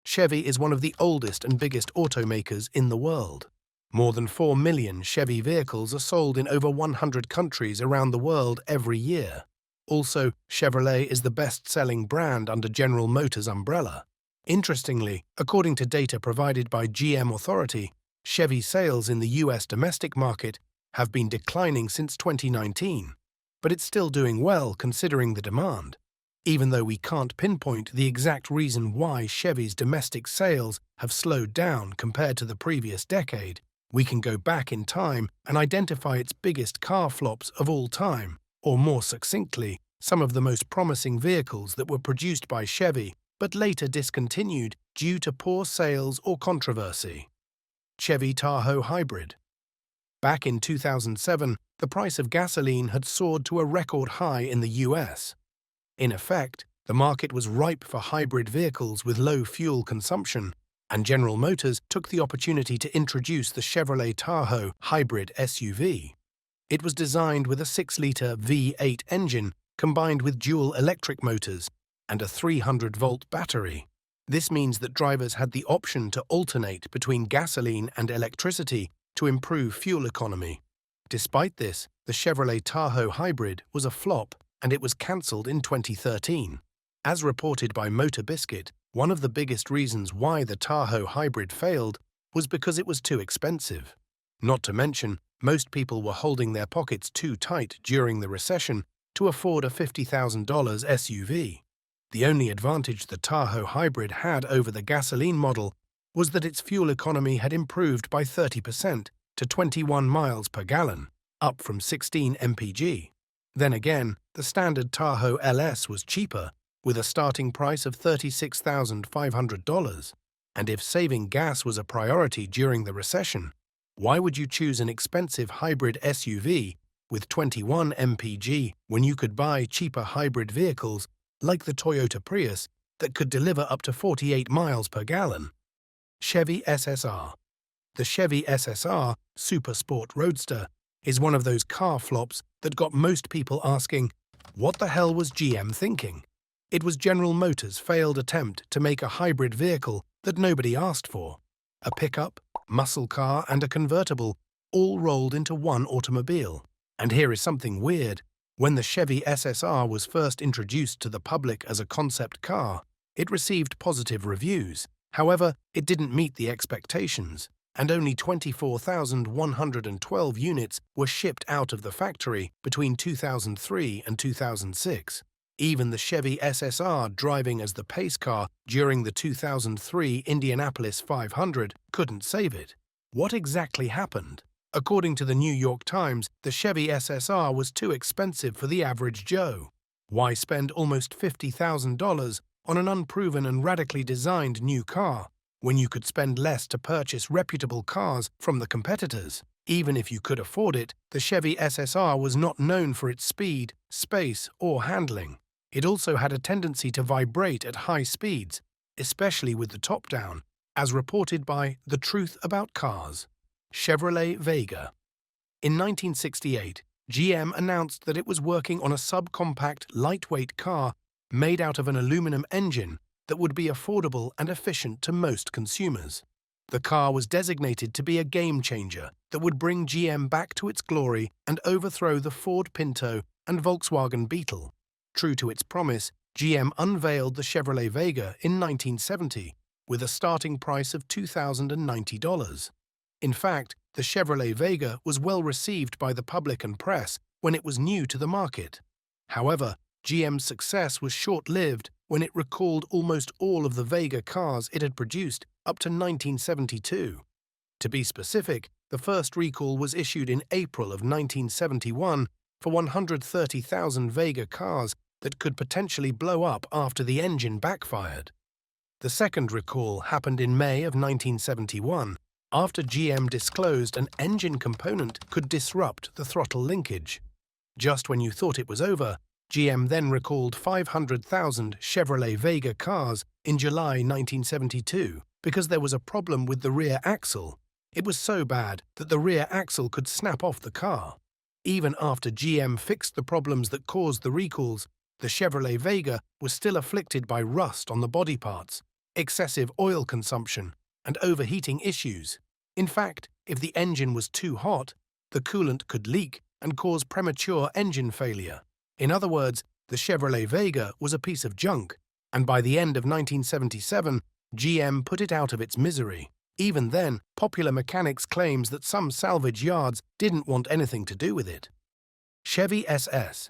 Chevy is one of the oldest and biggest automakers in the world. More than 4 million Chevy vehicles are sold in over 100 countries around the world every year. Also, Chevrolet is the best-selling brand under General Motors' umbrella. Interestingly, according to data provided by GM Authority, Chevy sales in the US domestic market have been declining since 2019, but it's still doing well considering the demand. Even though we can't pinpoint the exact reason why Chevy's domestic sales have slowed down compared to the previous decade, we can go back in time and identify its biggest car flops of all time, or more succinctly, some of the most promising vehicles that were produced by Chevy but later discontinued due to poor sales or controversy. Chevy Tahoe Hybrid. Back in 2007, the price of gasoline had soared to a record high in the US. In effect, the market was ripe for hybrid vehicles with low fuel consumption, and General Motors took the opportunity to introduce the Chevrolet Tahoe Hybrid SUV. It was designed with a 6-liter V8 engine combined with dual electric motors and a 300-volt battery. This means that drivers had the option to alternate between gasoline and electricity to improve fuel economy. Despite this, the Chevrolet Tahoe Hybrid was a flop and it was cancelled in 2013. As reported by Motor Biscuit, one of the biggest reasons why the Tahoe Hybrid failed was because it was too expensive. Not to mention, most people were holding their pockets too tight during the recession to afford a $50,000 SUV. The only advantage the Tahoe Hybrid had over the gasoline model was that its fuel economy had improved by 30% to 21 miles per gallon, up from 16 mpg. Then again, the standard Tahoe LS was cheaper, with a starting price of $36,500. And if saving gas was a priority during the recession, why would you choose an expensive hybrid SUV with 21 mpg when you could buy cheaper hybrid vehicles like the Toyota Prius that could deliver up to 48 miles per gallon? Chevy SSR. The Chevy SSR Super Sport Roadster is one of those car flops that got most people asking, what the hell was GM thinking? It was General Motors' failed attempt to make a hybrid vehicle that nobody asked for. A pickup, muscle car, and a convertible all rolled into one automobile. And here is something weird. When the Chevy SSR was first introduced to the public as a concept car, it received positive reviews. However, it didn't meet the expectations, and only 24,112 units were shipped out of the factory between 2003 and 2006. Even the Chevy SSR driving as the pace car during the 2003 Indianapolis 500 couldn't save it. What exactly happened? According to the New York Times, the Chevy SSR was too expensive for the average Joe. Why spend almost $50,000 on an unproven and radically designed new car when you could spend less to purchase reputable cars from the competitors? Even if you could afford it, the Chevy SSR was not known for its speed, space, or handling. It also had a tendency to vibrate at high speeds, especially with the top down, as reported by The Truth About Cars. Chevrolet Vega. In 1968, GM announced that it was working on a subcompact, lightweight car made out of an aluminum engine that would be affordable and efficient to most consumers. The car was designated to be a game-changer that would bring GM back to its glory and overthrow the Ford Pinto and Volkswagen Beetle. True to its promise, GM unveiled the Chevrolet Vega in 1970 with a starting price of $2,090. In fact, the Chevrolet Vega was well received by the public and press when it was new to the market. However, GM's success was short-lived when it recalled almost all of the Vega cars it had produced up to 1972. To be specific, the first recall was issued in April of 1971 for 130,000 Vega cars that could potentially blow up after the engine backfired. The second recall happened in May of 1971, after GM disclosed an engine component could disrupt the throttle linkage. Just when you thought it was over, GM then recalled 500,000 Chevrolet Vega cars in July 1972 because there was a problem with the rear axle. It was so bad that the rear axle could snap off the car. Even after GM fixed the problems that caused the recalls, the Chevrolet Vega was still afflicted by rust on the body parts, excessive oil consumption, and overheating issues. In fact, if the engine was too hot, the coolant could leak and cause premature engine failure. In other words, the Chevrolet Vega was a piece of junk, and by the end of 1977, GM put it out of its misery. Even then, Popular Mechanics claims that some salvage yards didn't want anything to do with it. Chevy SS.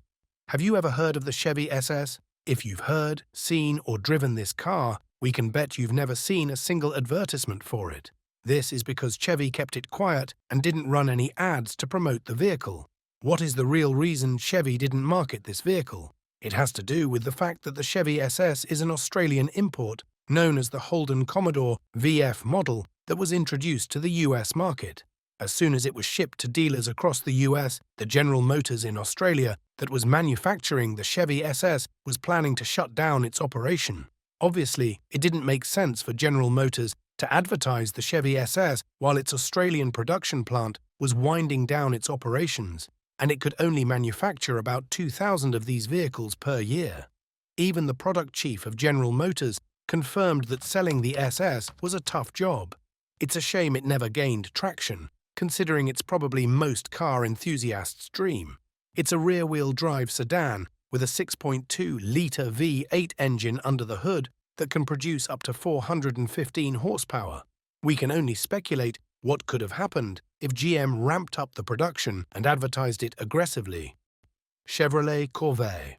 Have you ever heard of the Chevy SS? If you've heard, seen, or driven this car, we can bet you've never seen a single advertisement for it. This is because Chevy kept it quiet and didn't run any ads to promote the vehicle. What is the real reason Chevy didn't market this vehicle? It has to do with the fact that the Chevy SS is an Australian import known as the Holden Commodore VF model that was introduced to the US market. As soon as it was shipped to dealers across the US, the General Motors in Australia that was manufacturing the Chevy SS was planning to shut down its operation. Obviously, it didn't make sense for General Motors to advertise the Chevy SS while its Australian production plant was winding down its operations, and it could only manufacture about 2,000 of these vehicles per year. Even the product chief of General Motors confirmed that selling the SS was a tough job. It's a shame it never gained traction, considering it's probably most car enthusiasts' dream. It's a rear-wheel drive sedan with a 6.2-litre V8 engine under the hood that can produce up to 415 horsepower. We can only speculate what could have happened if GM ramped up the production and advertised it aggressively. Chevrolet Corvair.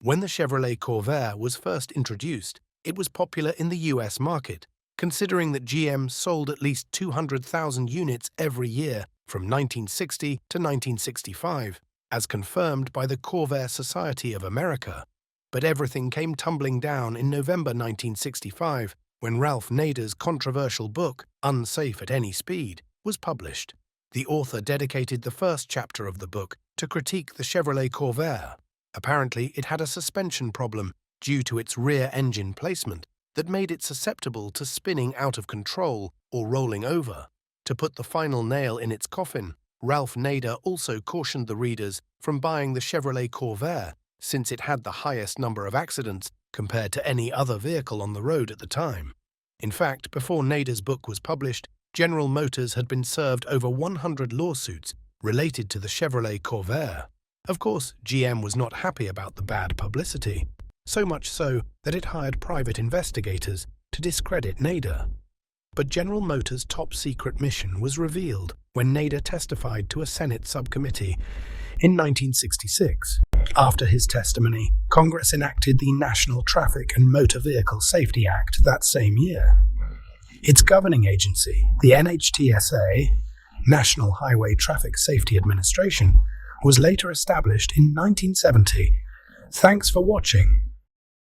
When the Chevrolet Corvair was first introduced, it was popular in the US market, considering that GM sold at least 200,000 units every year from 1960 to 1965, as confirmed by the Corvair Society of America. But everything came tumbling down in November 1965 when Ralph Nader's controversial book, Unsafe at Any Speed, was published. The author dedicated the first chapter of the book to critique the Chevrolet Corvair. Apparently, it had a suspension problem due to its rear engine placement that made it susceptible to spinning out of control or rolling over. To put the final nail in its coffin, Ralph Nader also cautioned the readers from buying the Chevrolet Corvair since it had the highest number of accidents compared to any other vehicle on the road at the time. In fact, before Nader's book was published, General Motors had been served over 100 lawsuits related to the Chevrolet Corvair. Of course, GM was not happy about the bad publicity, so much so that it hired private investigators to discredit Nader. But General Motors' top-secret mission was revealed when Nader testified to a Senate subcommittee in 1966. After his testimony, Congress enacted the National Traffic and Motor Vehicle Safety Act that same year. Its governing agency, the NHTSA, National Highway Traffic Safety Administration, was later established in 1970. Thanks for watching.